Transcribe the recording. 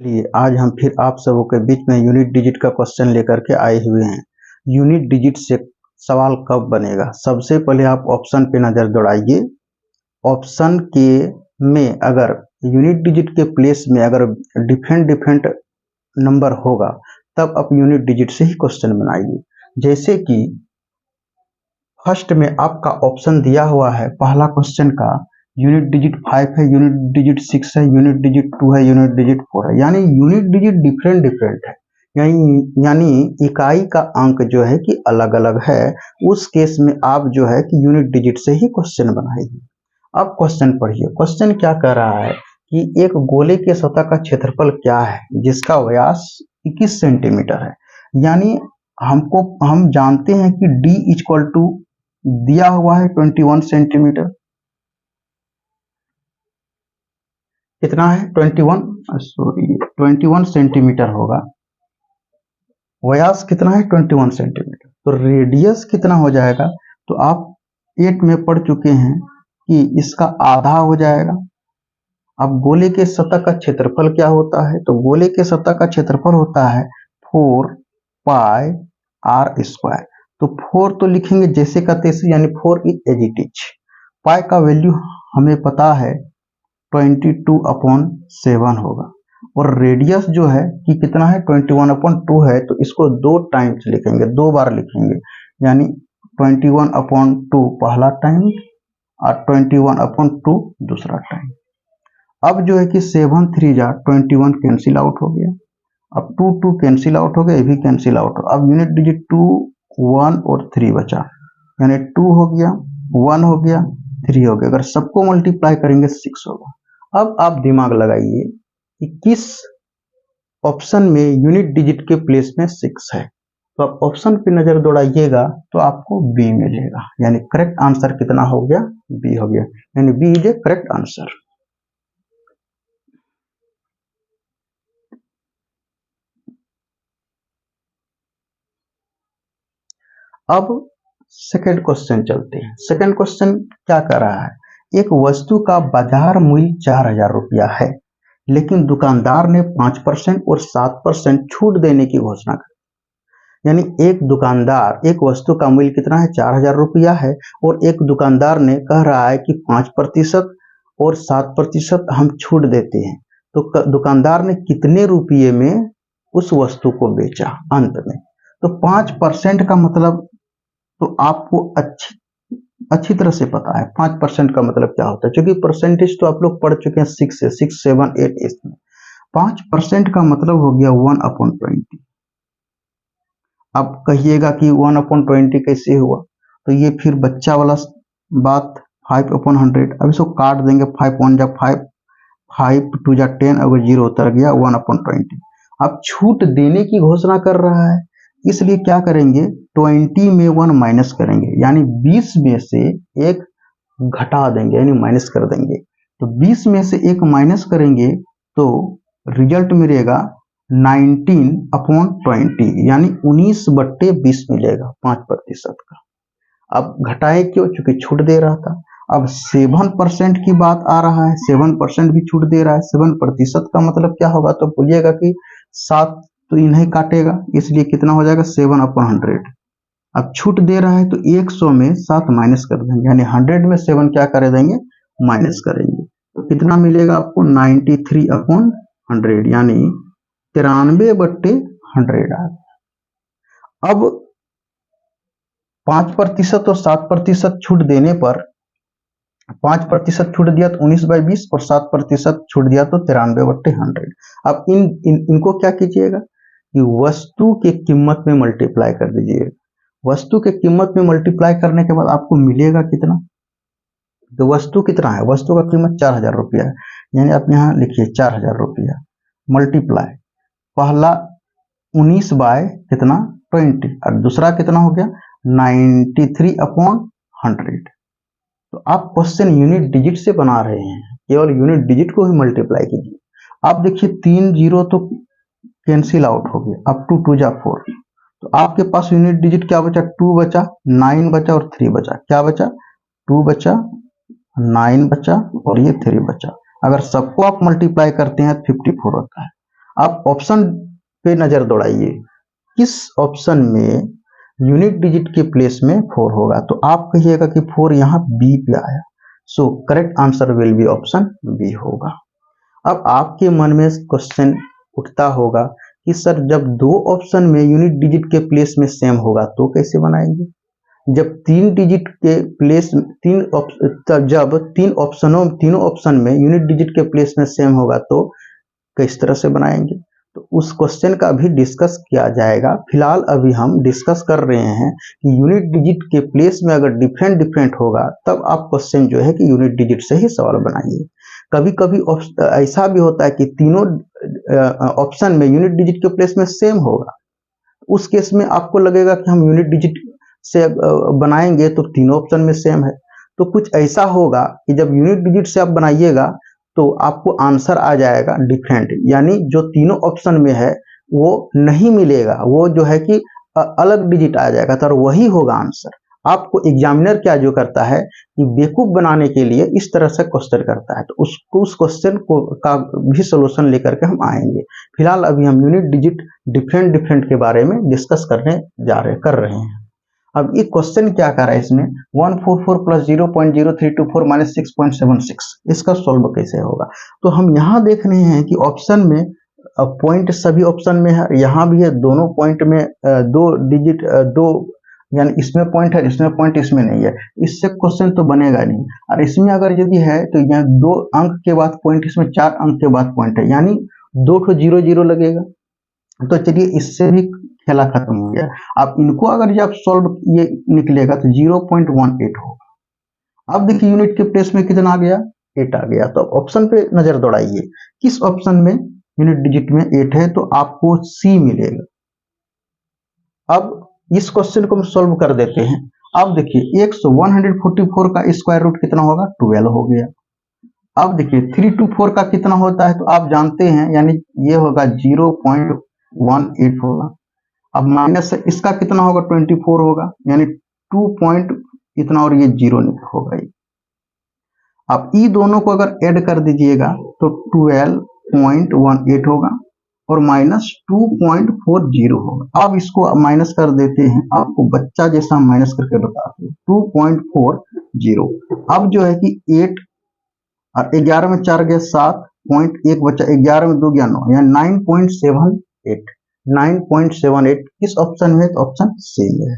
चलिए आज हम फिर आप सबों के बीच में यूनिट डिजिट का क्वेश्चन लेकर के आए हुए हैं। यूनिट डिजिट से सवाल कब बनेगा? सबसे पहले आप ऑप्शन पे नज़र दौड़ाइए। ऑप्शन के में अगर यूनिट डिजिट के प्लेस में अगर डिफरेंट नंबर होगा तब आप यूनिट डिजिट से ही क्वेश्चन बनाइए। जैसे कि फर्स्ट में आपका ऑप्शन दिया हुआ है पहला क्वेश्चन का, यूनिट डिजिट 5 है, यूनिट डिजिट 6 है, यूनिट डिजिट 2 है, यूनिट डिजिट 4 है, यानी यूनिट डिजिट डिफरेंट है। यानी इकाई का अंक जो है कि अलग अलग है। उस केस में आप जो है कि यूनिट डिजिट से ही क्वेश्चन बनाइए। अब क्वेश्चन पढ़िए। क्वेश्चन क्या कह रहा है कि एक गोले के सतह का क्षेत्रफल क्या है जिसका व्यास 21 सेंटीमीटर है। यानी हम जानते हैं कि d इक्वल टू दिया हुआ है 21 सेंटीमीटर। कितना है? 21 सेंटीमीटर होगा। व्यास कितना है? 21 सेंटीमीटर। तो रेडियस कितना हो जाएगा? तो आप 8 में पढ़ चुके हैं कि इसका आधा हो जाएगा। अब गोले के सतह का क्षेत्रफल क्या होता है? तो गोले के सतह का क्षेत्रफल होता है 4 पाई आर स्क्वायर। तो 4 तो लिखेंगे जैसे का तैसे, यानी 4 एज इट इज। पाई का वैल्यू हमें पता है 22/7 होगा। और रेडियस जो है कि कितना है? 21/2 है। तो इसको 2 टाइम्स लिखेंगे, 2 बार लिखेंगे, यानी 21/2 पहला टाइम और 21/2 दूसरा टाइम। अब जो है कि 7 3 जा 21 कैंसिल आउट हो गया। अब 2 2 कैंसिल आउट हो गया, ये भी कैंसिल आउट हो। अब यूनिट डिजिट 2 1 और 3 बचा, यानी 2 हो गया, 1 हो गया, 3 हो गया। अगर सबको मल्टीप्लाई करेंगे 6 होगा। अब आप दिमाग लगाइए कि किस ऑप्शन में यूनिट डिजिट के प्लेस में 6 है। तो आप ऑप्शन पे नजर दौड़ाइएगा तो आपको बी मिलेगा, यानी करेक्ट आंसर कितना हो गया? बी हो गया, यानी B is a correct answer. अब सेकंड क्वेश्चन चलते हैं। सेकंड क्वेश्चन क्या कर रहा है? एक वस्तु का बाजार मूल्य 4000 रुपया है, लेकिन दुकानदार ने 5% और 7% छूट देने की घोषणा की। यानी एक दुकानदार, एक वस्तु का मूल्य कितना है? 4000 रुपया है, और एक दुकानदार ने कह रहा है कि 5% और 7% हम छूट देते हैं। तो दुकानदार ने कितने रुपये में उस वस्तु को बेचा अंत में? तो 5% का मतलब तो आपको अच्छी तरह से पता है 5% का मतलब क्या होता है, क्योंकि परसेंटेज तो आप लोग पढ़ चुके हैं 6 से 6 7 8 इसमें। 5% का मतलब हो गया 1/20। अब कहिएगा कि 1/20 कैसे हुआ? तो ये फिर बच्चा वाला बात 5/100। अब इसको काट देंगे, 5 1 जा 5, 5 2 जा 10, अगर 0 उतर गया 1/20। अब छूट देने की घोषणा कर रहा है, इसलिए क्या करेंगे? 20 में 1 माइनस करेंगे, यानी 20 में से 1 घटा देंगे, यानी माइनस कर देंगे। तो 20 में से 1 माइनस करेंगे तो रिजल्ट मिलेगा 19/20, यानी 19/20 मिलेगा 5% का। अब घटाए क्यों? क्योंकि छूट दे रहा था। अब 7% की बात आ रहा है, 7% भी छूट दे रहा है। 7% का मतलब क्या होगा? तो बोलिएगा कि 7 तो इन्हें काटेगा, इसलिए कितना हो जाएगा? 7/100। अब छूट दे रहा है तो 100 में 7 माइनस कर देंगे, यानी 100 में 7 क्या कर देंगे? माइनस करेंगे। तो कितना मिलेगा आपको? 93/100, यानी 93/100 आ गया। अब 5% और 7% छूट देने पर 5% छूट दिया तो 19/20, और 7% छूट दिया तो 93/100। अब इनको क्या कीजिएगा कि वस्तु के कीमत में मल्टीप्लाई कर दीजिएगा। वस्तु के कीमत में मल्टीप्लाई करने के बाद आपको मिलेगा कितना? तो वस्तु कितना है? वस्तु का कीमत 4000 रुपया है, यानी आप यहाँ लिखिए 4000 रुपया मल्टीप्लाई पहला 19 बाय कितना? 20, और दूसरा कितना हो गया? 93/100। तो आप क्वेश्चन यूनिट डिजिट से बना रहे हैं, केवल यूनिट डिजिट को ही मल्टीप्लाई कीजिए। आप देखिए 3 0 तो कैंसिल आउट हो गया। अब 2 2 जा 4, तो आपके पास यूनिट डिजिट क्या बचा? 2 बचा, 9 बचा और 3 बचा। क्या बचा? 2 बचा, 9 बचा और ये 3 बचा। अगर सबको आप मल्टीप्लाई करते हैं तो 54 होता है। आप ऑप्शन पे नजर दौड़ाइए, किस ऑप्शन में यूनिट डिजिट के प्लेस में 4 होगा, तो आप कहिएगा कि 4 यहाँ बी पे आया, so correct answer will be option B होगा। अब आपके मन में क्वेश्चन उठता होगा कि सर जब दो ऑप्शन में यूनिट डिजिट के प्लेस में सेम होगा तो कैसे बनाएंगे, जब तीन डिजिट के प्लेस जब तीनों ऑप्शन में यूनिट डिजिट के प्लेस में सेम होगा तो किस तरह से बनाएंगे, तो उस क्वेश्चन का भी डिस्कस किया जाएगा। फिलहाल अभी हम डिस्कस कर रहे हैं कि यूनिट डिजिट के प्लेस में अगर डिफरेंट होगा तब आप क्वेश्चन जो है कि यूनिट डिजिट से ही सवाल बनाइए। कभी कभी ऐसा भी होता है कि तीनों ऑप्शन में यूनिट डिजिट के प्लेस में सेम होगा, उस केस में आपको लगेगा कि हम यूनिट डिजिट से बनाएंगे तो तीनों ऑप्शन में सेम है, तो कुछ ऐसा होगा कि जब यूनिट डिजिट से आप बनाइएगा तो आपको आंसर आ जाएगा डिफरेंट, यानी जो तीनों ऑप्शन में है वो नहीं मिलेगा, वो जो है कि अलग डिजिट आ जाएगा, तो वही होगा आंसर। आपको एग्जामिनर क्या जो करता है कि बेवकूफ बनाने के लिए इस तरह से क्वेश्चन करता है, तो उसको उस क्वेश्चन को का भी सोल्यूशन लेकर के हम आएंगे। फिलहाल अभी हम यूनिट डिजिट डिफरेंट के बारे में डिस्कस कर रहे हैं। अब ये क्वेश्चन क्या कर रहा है इसमें 144 प्लस 0.0324 माइनस 6.76, इसका सॉल्व कैसे होगा, तो हम यहाँ देख रहे हैं कि ऑप्शन में पॉइंट सभी ऑप्शन में है, यहाँ भी है, दोनों पॉइंट में दो डिजिट दो, यानी इसमें पॉइंट है, इसमें पॉइंट, इसमें नहीं है, इससे क्वेश्चन तो बनेगा नहीं। और इसमें अगर यदि है तो यहाँ 2 अंक के बाद पॉइंट, इसमें 4 अंक के बाद पॉइंट है, यानी 2 तो 0 लगेगा। तो चलिए इससे भी खेला खत्म हो गया। अब इनको अगर जब सॉल्व ये निकलेगा तो 0.18 होगा। अब देखिए यूनिट के प्लेस में कितना आ गया, 8 आ गया। तो ऑप्शन पे नजर दौड़ाइए, किस ऑप्शन में यूनिट डिजिट में 8 है, तो आपको सी मिलेगा। अब इस क्वेश्चन को हम सॉल्व कर देते हैं। अब देखिए 144 का स्क्वायर रूट कितना होगा, 12 हो गया। अब देखिए 324 का कितना होता है, तो आप जानते हैं, यानी ये होगा 0.18 होगा। अब माइनस इसका कितना होगा, 24 होगा, यानी 2 पॉइंट इतना, और ये 0 होगा। अब ई दोनों को अगर ऐड कर दीजिएगा तो 12.18 होगा और माइनस 2.40 होगा। अब इसको माइनस कर देते हैं, आपको बच्चा जैसा माइनस करके बताते हैं, 2.40। अब जो है कि 8 और 11 में 4 गया 7, पॉइंट 1 बचा, 11 में 2 गया 9, यानी 9.78 किस ऑप्शन में, तो ऑप्शन सी है।